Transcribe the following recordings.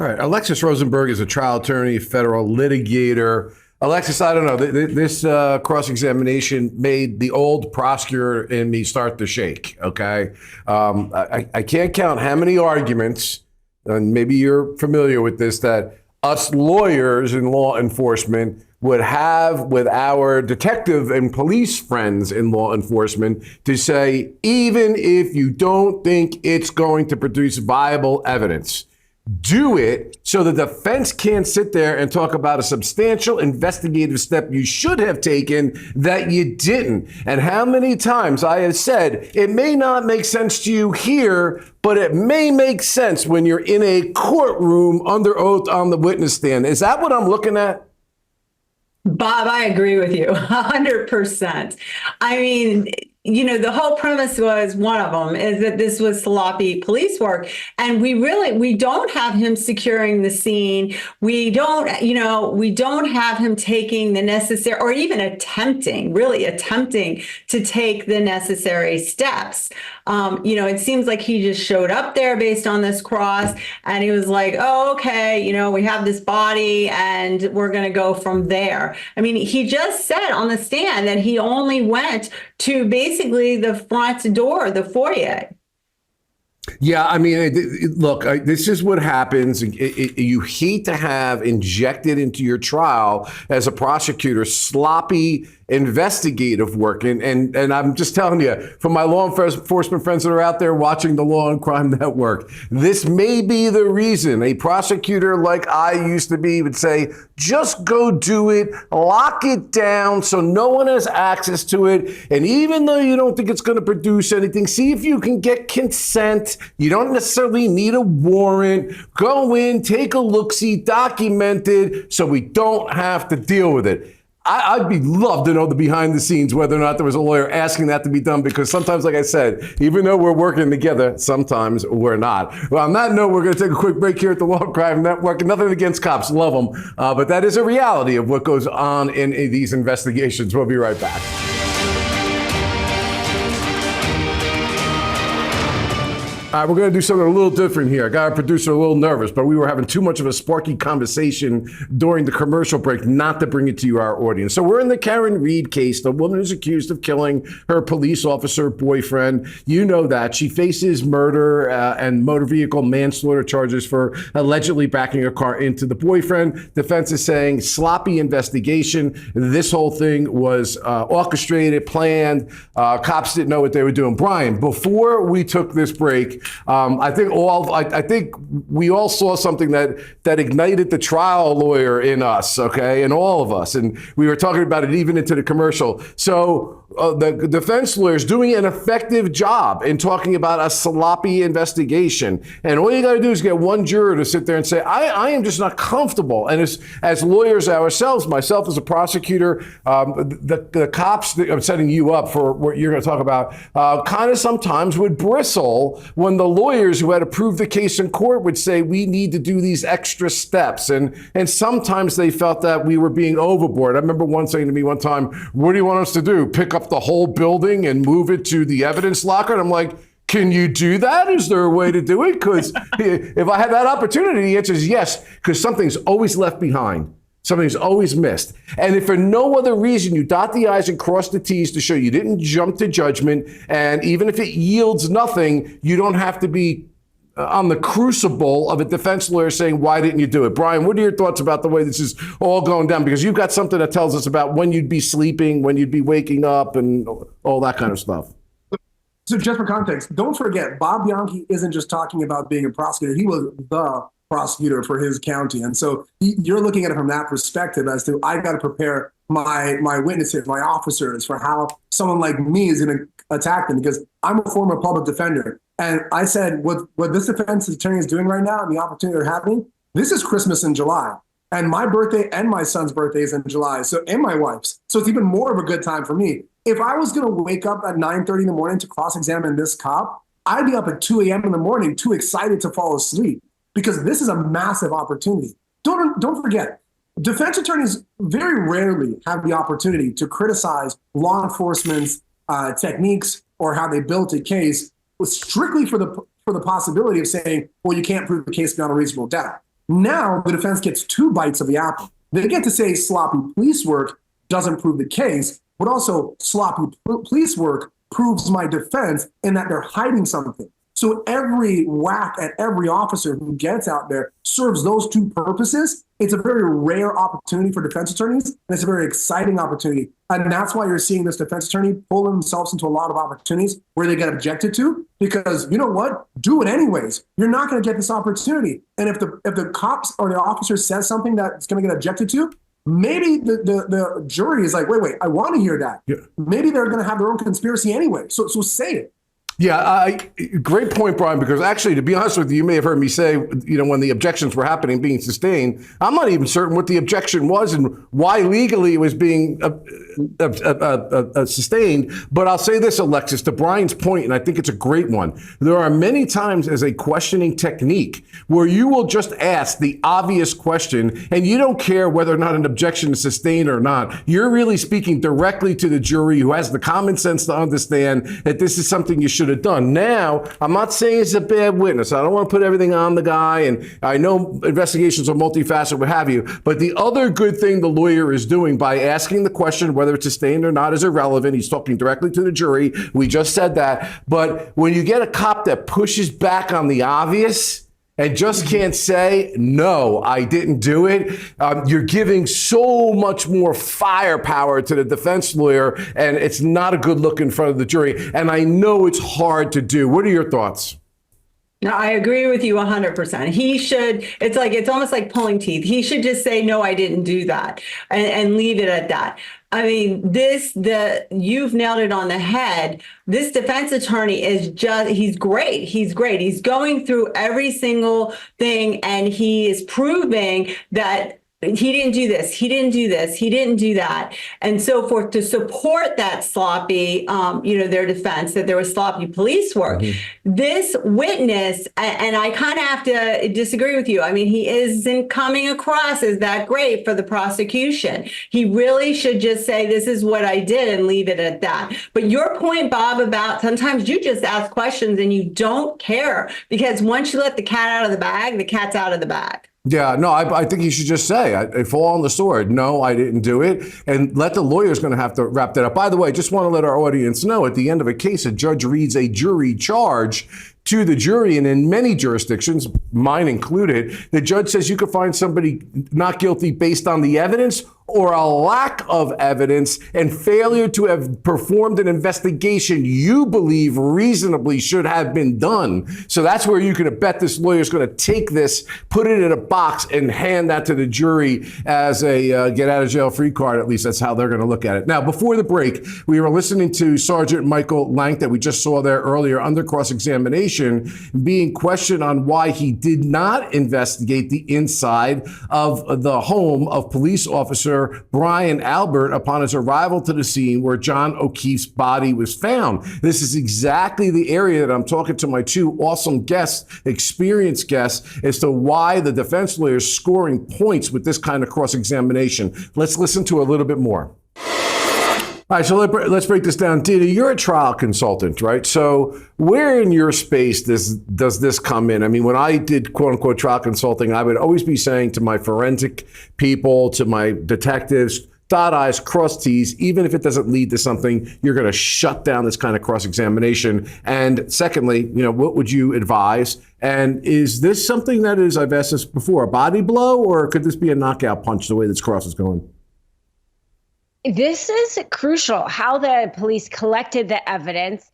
All right. Alexis Rosenberg is a trial attorney, federal litigator. Alexis, I don't know. This cross-examination made the old prosecutor in me start to shake, okay? I can't count how many arguments, and maybe you're familiar with this, that us lawyers in law enforcement would have with our detective and police friends in law enforcement to say, even if you don't think it's going to produce viable evidence, do it so the defense can't sit there and talk about a substantial investigative step you should have taken that you didn't. And how many times I have said, it may not make sense to you here, but it may make sense when you're in a courtroom under oath on the witness stand. Is that what I'm looking at? Bob, I agree with you 100%. I mean, the whole premise was one of them is that this was sloppy police work. And we don't have him securing the scene. We don't have him taking the necessary or even attempting to take the necessary steps. It seems like he just showed up there based on this cross and he was like, oh, okay, we have this body and we're going to go from there. I mean, he just said on the stand that he only went to basically the front door, the foyer. Yeah, I mean, look, this is what happens. You hate to have injected into your trial as a prosecutor sloppy investigative work. And I'm just telling you, from my law enforcement friends that are out there watching the Law and Crime Network, this may be the reason a prosecutor like I used to be would say, just go do it, lock it down so no one has access to it. And even though you don't think it's going to produce anything, see if you can get consent. You don't necessarily need a warrant. Go in, take a look-see, document it so we don't have to deal with it. I'd love to know the behind the scenes, whether or not there was a lawyer asking that to be done, because sometimes, like I said, even though we're working together, sometimes we're not. Well, on that note, we're going to take a quick break here at the Law and Crime Network. Nothing against cops, love them. But that is a reality of what goes on in these investigations. We'll be right back. All right, we're going to do something a little different here. I got our producer a little nervous, but we were having too much of a sparky conversation during the commercial break not to bring it to you, our audience. So we're in the Karen Reed case. The woman is accused of killing her police officer boyfriend. You know that. She faces murder and motor vehicle manslaughter charges for allegedly backing a car into the boyfriend. Defense is saying sloppy investigation. This whole thing was orchestrated, planned. Cops didn't know what they were doing. Brian, before we took this break, I think we all saw something that ignited the trial lawyer in us, okay, in all of us, and we were talking about it even into the commercial. So the defense lawyer is doing an effective job in talking about a sloppy investigation, and all you got to do is get one juror to sit there and say, I am just not comfortable. And as lawyers ourselves, myself as a prosecutor, the cops, I'm setting you up for what you're going to talk about, kind of sometimes would bristle when the lawyers who had to prove the case in court would say, we need to do these extra steps. And sometimes they felt that we were being overboard. I remember one saying to me one time, what do you want us to do? Pick up the whole building and move it to the evidence locker? And I'm like, can you do that? Is there a way to do it? Because if I had that opportunity, the answer is yes, because something's always left behind. Something's always missed. And if for no other reason you dot the I's and cross the T's to show you didn't jump to judgment, and even if it yields nothing, you don't have to be on the crucible of a defense lawyer saying, why didn't you do it? Brian, what are your thoughts about the way this is all going down? Because you've got something that tells us about when you'd be sleeping, when you'd be waking up, and all that kind of stuff. So just for context, don't forget, Bob Bianchi isn't just talking about being a prosecutor. He was the prosecutor for his county. And so you're looking at it from that perspective as to, I got to prepare my witnesses, my officers for how someone like me is going to attack them, because I'm a former public defender. And I said, what this defense attorney is doing right now and the opportunity they're having, this is Christmas in July. And my birthday and my son's birthday is in July, and my wife's. So it's even more of a good time for me. If I was going to wake up at 9:30 in the morning to cross-examine this cop, I'd be up at 2 a.m. in the morning, too excited to fall asleep, because this is a massive opportunity. Don't forget, defense attorneys very rarely have the opportunity to criticize law enforcement's techniques or how they built a case strictly for the possibility of saying, well, you can't prove the case beyond a reasonable doubt. Now the defense gets 2 bites of the apple. They get to say sloppy police work doesn't prove the case, but also sloppy police work proves my defense in that they're hiding something. So every whack at every officer who gets out there serves those 2 purposes. It's a very rare opportunity for defense attorneys, and it's a very exciting opportunity. And that's why you're seeing this defense attorney pull themselves into a lot of opportunities where they get objected to, because you know what? Do it anyways. You're not going to get this opportunity. And if the cops or the officer says something that's going to get objected to, maybe the jury is like, wait, I want to hear that. Yeah. Maybe they're going to have their own conspiracy anyway. So say it. Yeah, great point, Brian, because actually, to be honest with you, you may have heard me say, when the objections were happening, being sustained, I'm not even certain what the objection was and why legally it was being sustained. But I'll say this, Alexis, to Brian's point, and I think it's a great one. There are many times as a questioning technique where you will just ask the obvious question and you don't care whether or not an objection is sustained or not. You're really speaking directly to the jury who has the common sense to understand that this is something you should have done. Now, I'm not saying it's a bad witness. I don't want to put everything on the guy, and I know investigations are multifaceted, what have you, but the other good thing the lawyer is doing by asking the question whether it's sustained or not is irrelevant. He's talking directly to the jury. We just said that. But when you get a cop that pushes back on the obvious and just can't say, no, I didn't do it, you're giving so much more firepower to the defense lawyer, and it's not a good look in front of the jury. And I know it's hard to do. What are your thoughts? No, I agree with you 100%. He should, it's almost like pulling teeth. He should just say, no, I didn't do that, and leave it at that. I mean, you've nailed it on the head. This defense attorney he's great. He's great. He's going through every single thing, and he is proving that he didn't do this, he didn't do this, he didn't do that, and so forth, to support that sloppy, their defense, that there was sloppy police work. Mm-hmm. This witness, and I kind of have to disagree with you. I mean, he isn't coming across as that great for the prosecution. He really should just say, this is what I did, and leave it at that. But your point, Bob, about sometimes you just ask questions and you don't care, because once you let the cat out of the bag, the cat's out of the bag. Yeah, no, I think you should just say, I fall on the sword. No, I didn't do it. And let the lawyer's going to have to wrap that up. By the way, just want to let our audience know, at the end of a case, a judge reads a jury charge to the jury, and in many jurisdictions, mine included, the judge says you could find somebody not guilty based on the evidence or a lack of evidence and failure to have performed an investigation you believe reasonably should have been done. So that's where you can bet this lawyer's going to take this, put it in a box, and hand that to the jury as a get out of jail free card. At least that's how they're going to look at it. Now, before the break, we were listening to Sergeant Michael Lank that we just saw there earlier under cross-examination, being questioned on why he did not investigate the inside of the home of police officer Brian Albert upon his arrival to the scene where John O'Keefe's body was found. This is exactly the area that I'm talking to my 2 awesome guests, experienced guests, as to why the defense lawyer is scoring points with this kind of cross-examination. Let's listen to a little bit more. All right, so let's break this down. Dina, you're a trial consultant, right? So where in your space does this come in? I mean, when I did quote unquote trial consulting, I would always be saying to my forensic people, to my detectives, dot I's, cross T's, even if it doesn't lead to something, you're going to shut down this kind of cross-examination. And secondly, what would you advise? And is this something that is, I've asked this before, a body blow, or could this be a knockout punch the way this cross is going? This is crucial. How the police collected the evidence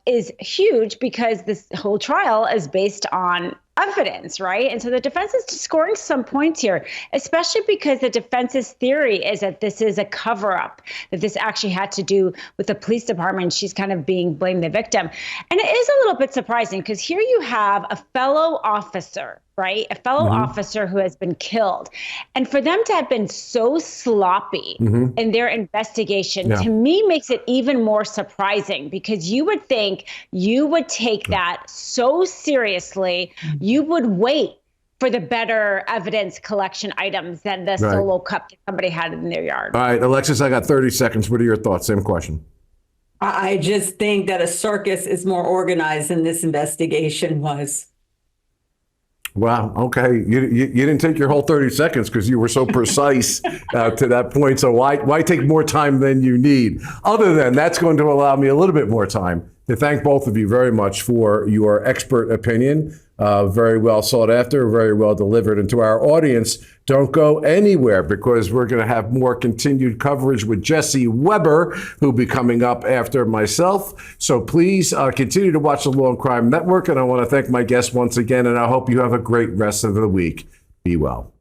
is huge, because this whole trial is based on evidence, right? And so the defense is scoring some points here, especially because the defense's theory is that this is a cover-up, that this actually had to do with the police department. She's kind of being blamed the victim. And it is a little bit surprising, because here you have a fellow officer, right? A fellow officer who has been killed. And for them to have been so sloppy in their investigation, to me, makes it even more surprising, because you would think you would take that so seriously. You would wait for the better evidence collection items than the solo cup that somebody had in their yard. All right, Alexis, I got 30 seconds. What are your thoughts? Same question. I just think that a circus is more organized than this investigation was. Wow. Okay. You didn't take your whole 30 seconds because you were so precise to that point. So why take more time than you need? Other than that's going to allow me a little bit more time to thank both of you very much for your expert opinion. Very well sought after, very well delivered. And to our audience, don't go anywhere because we're going to have more continued coverage with Jesse Weber, who'll be coming up after myself. So please continue to watch the Law and Crime Network. And I want to thank my guests once again, and I hope you have a great rest of the week. Be well.